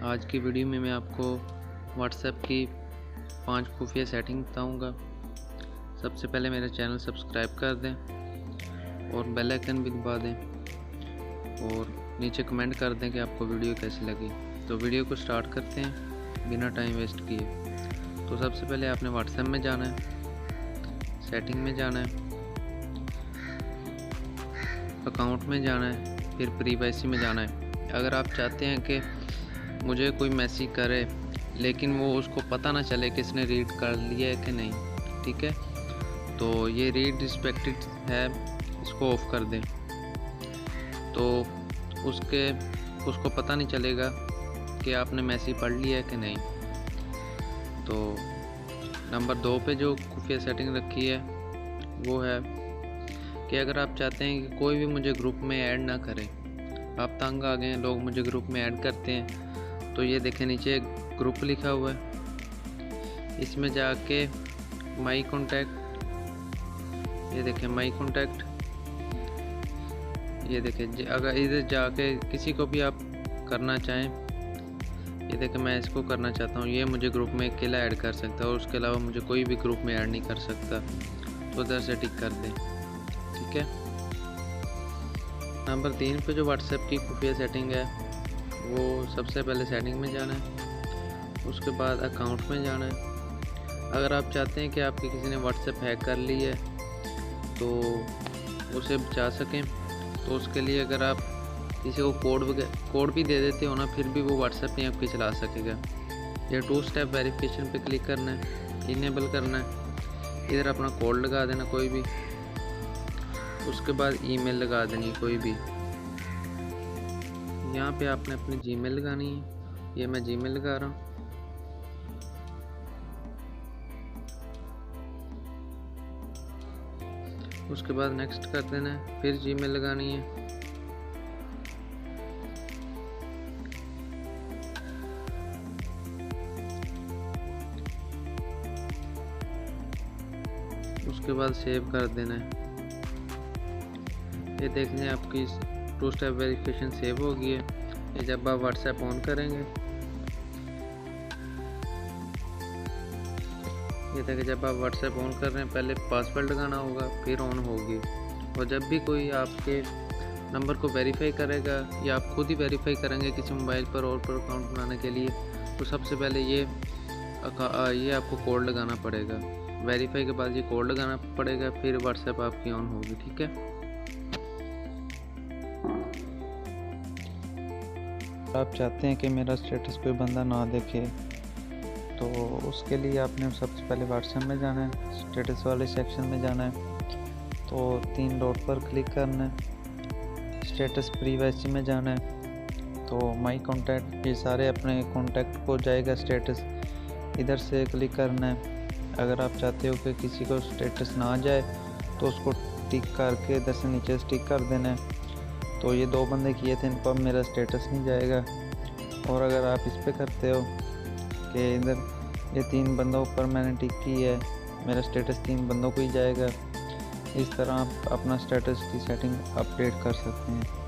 आज की वीडियो में मैं आपको व्हाट्सएप की 5 खुफिया सेटिंग बताऊंगा। सबसे पहले मेरा चैनल सब्सक्राइब कर दें और बेल आइकन भी दबा दें और नीचे कमेंट कर दें कि आपको वीडियो कैसी लगी। तो वीडियो को स्टार्ट करते हैं बिना टाइम वेस्ट किए। तो सबसे पहले आपने व्हाट्सएप में जाना है, सेटिंग में जाना है, अकाउंट में जाना है, फिर प्राइवेसी में जाना है। अगर आप चाहते हैं कि मुझे कोई मैसेज करे लेकिन वो उसको पता ना चले कि इसने रीड कर लिया है कि नहीं, ठीक है, तो ये रीड रिस्पेक्टेड है, इसको ऑफ कर दें। तो उसको पता नहीं चलेगा कि आपने मैसेज पढ़ लिया है कि नहीं। तो नंबर 2 पे जो खुफिया सेटिंग रखी है वो है कि अगर आप चाहते हैं कि कोई भी मुझे ग्रुप में ऐड ना करे, आप तंग आ गए हैं, लोग मुझे ग्रुप में ऐड करते हैं, तो ये देखें नीचे ग्रुप लिखा हुआ है, इसमें जाके माई कॉन्टैक्ट, ये देखें माई कॉन्टैक्ट, ये देखें। अगर इधर जाके किसी को भी आप करना चाहें, ये देखें मैं इसको करना चाहता हूँ, ये मुझे ग्रुप में अकेला ऐड कर सकता है और उसके अलावा मुझे कोई भी ग्रुप में ऐड नहीं कर सकता। तो उधर से टिक कर दें, ठीक है। नंबर 3 पे जो व्हाट्सएप की खुफिया सेटिंग है वो सबसे पहले सेटिंग में जाना है, उसके बाद अकाउंट में जाना है। अगर आप चाहते हैं कि आपके किसी ने व्हाट्सएप हैक कर ली है तो उसे बचा सकें, तो उसके लिए अगर आप किसी को कोड भी दे देते हो ना, फिर भी वो व्हाट्सएप नहीं आपकी चला सकेगा। ये 2 स्टेप वेरिफिकेशन पे क्लिक करना है, इनेबल करना है, इधर अपना कोड लगा देना कोई भी, उसके बाद ईमेल लगा देनी कोई भी। यहाँ पे आपने अपनी जीमेल लगानी है, ये मैं जीमेल लगा रहा हूँ। उसके बाद नेक्स्ट कर देना है, फिर जीमेल लगानी है, उसके बाद सेव कर देना है। ये देख लें आपकी 2 स्टेप वेरिफिकेशन सेव हो गई है। ये जब आप व्हाट्सएप ऑन करेंगे, ये देखें जब आप व्हाट्सएप ऑन कर रहे हैं पहले पासवर्ड लगाना होगा, फिर ऑन होगी। और जब भी कोई आपके नंबर को वेरीफाई करेगा या आप खुद ही वेरीफाई करेंगे किसी मोबाइल पर और पर अकाउंट बनाने के लिए, तो सबसे पहले ये आपको कोड लगाना पड़ेगा। वेरीफाई के बाद ये कोड लगाना पड़ेगा, फिर व्हाट्सएप आपकी ऑन होगी, ठीक है। आप चाहते हैं कि मेरा स्टेटस कोई बंदा ना देखे, तो उसके लिए आपने सबसे पहले व्हाट्सएप में जाना है, स्टेटस वाले सेक्शन में जाना है, तो 3 डॉट पर क्लिक करना है, स्टेटस प्राइवेसी में जाना है, तो माई कॉन्टैक्ट, ये सारे अपने कॉन्टैक्ट को जाएगा स्टेटस, इधर से क्लिक करना है। अगर आप चाहते हो कि किसी को स्टेटस ना जाए तो उसको टिक करके इधर से नीचे स्टिक कर देना है। तो ये 2 बंदे किए थे, इन पर मेरा स्टेटस नहीं जाएगा। और अगर आप इस पे करते हो कि इधर ये 3 बंदों पर मैंने टिक की है, मेरा स्टेटस 3 बंदों को ही जाएगा। इस तरह आप अपना स्टेटस की सेटिंग अपडेट कर सकते हैं।